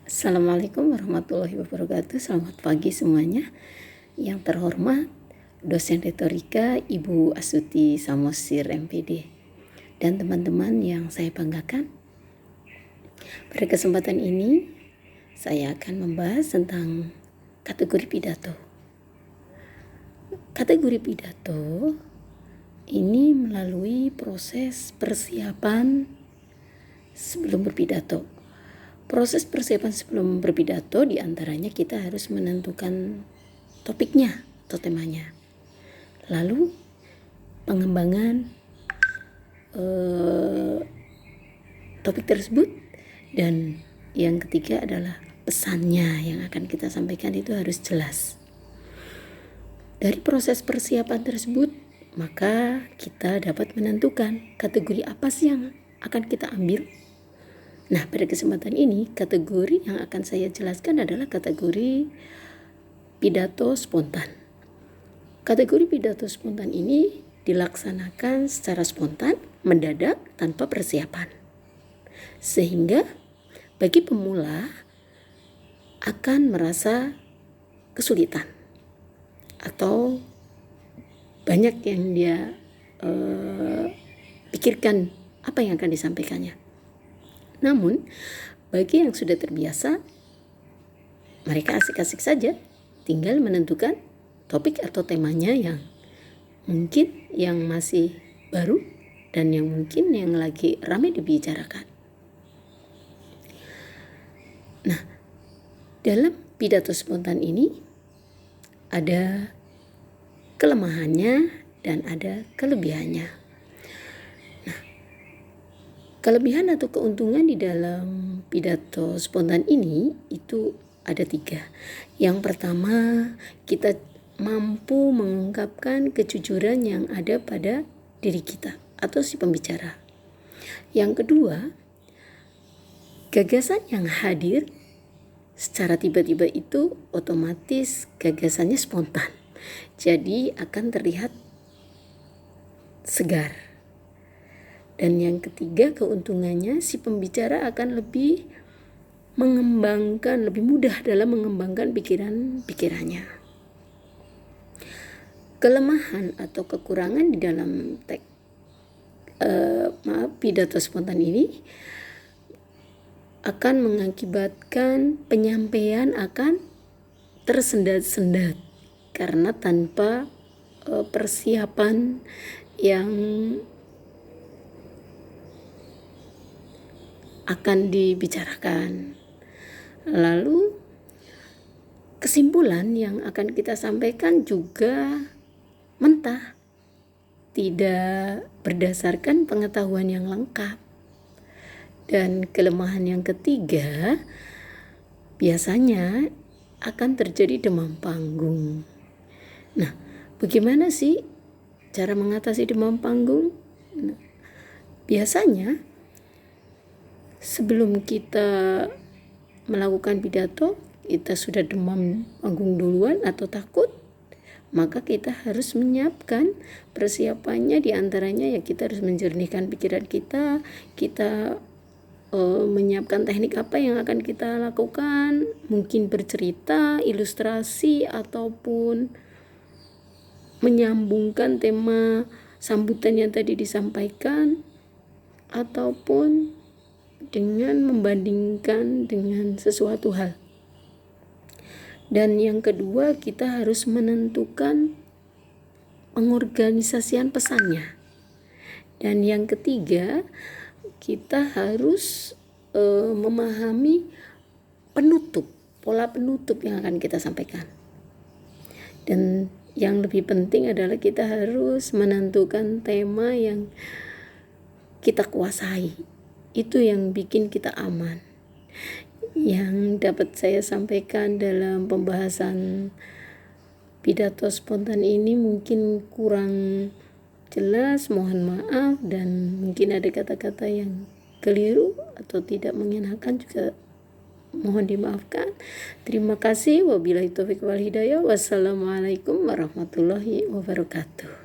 Assalamualaikum warahmatullahi wabarakatuh. Selamat pagi semuanya. Yang terhormat dosen retorika Ibu Astuti Samosir MPD dan teman-teman yang saya banggakan. Pada kesempatan ini saya akan membahas tentang kategori pidato. Kategori pidato ini melalui proses persiapan sebelum berpidato. Proses persiapan sebelum berpidato diantaranya kita harus menentukan topiknya atau temanya. Lalu pengembangan topik tersebut, dan yang ketiga adalah pesannya yang akan kita sampaikan itu harus jelas. Dari proses persiapan tersebut, maka kita dapat menentukan kategori apa sih yang akan kita ambil. Nah, pada kesempatan ini, kategori yang akan saya jelaskan adalah kategori pidato spontan. Kategori pidato spontan ini dilaksanakan secara spontan, mendadak, tanpa persiapan. Sehingga bagi pemula akan merasa kesulitan atau banyak yang dia pikirkan apa yang akan disampaikannya. Namun, bagi yang sudah terbiasa, mereka asik-asik saja, tinggal menentukan topik atau temanya yang mungkin yang masih baru dan yang mungkin yang lagi ramai dibicarakan. Nah, dalam pidato spontan ini ada kelemahannya dan ada kelebihannya. Kelebihan atau keuntungan di dalam pidato spontan ini itu ada 3. Yang pertama, kita mampu mengungkapkan kejujuran yang ada pada diri kita atau si pembicara. Yang kedua, gagasan yang hadir secara tiba-tiba itu otomatis gagasannya spontan. Jadi akan terlihat segar. Dan yang ketiga, keuntungannya si pembicara akan lebih mudah dalam mengembangkan pikirannya. Kelemahan atau kekurangan di dalam pidato spontan ini akan mengakibatkan penyampaian akan tersendat-sendat karena tanpa persiapan yang akan dibicarakan. Lalu kesimpulan yang akan kita sampaikan juga mentah, tidak berdasarkan pengetahuan yang lengkap. Dan kelemahan yang ketiga biasanya akan terjadi demam panggung. Nah, bagaimana sih cara mengatasi demam panggung? Nah, biasanya sebelum kita melakukan pidato, kita sudah demam panggung duluan atau takut, maka kita harus menyiapkan persiapannya. Diantaranya ya kita harus menjernihkan pikiran kita menyiapkan teknik apa yang akan kita lakukan, mungkin bercerita, ilustrasi, ataupun menyambungkan tema sambutan yang tadi disampaikan, ataupun dengan membandingkan dengan sesuatu hal. Dan yang kedua, kita harus menentukan pengorganisasian pesannya. Dan yang ketiga, kita harus memahami pola penutup yang akan kita sampaikan. Dan yang lebih penting adalah kita harus menentukan tema yang kita kuasai. Itu yang bikin kita aman. Yang dapat saya sampaikan dalam pembahasan pidato spontan ini mungkin kurang jelas, mohon maaf, dan mungkin ada kata-kata yang keliru atau tidak mengenakan juga mohon dimaafkan. Terima kasih. Wabillahi taufiq wal hidayah. Wassalamualaikum warahmatullahi wabarakatuh.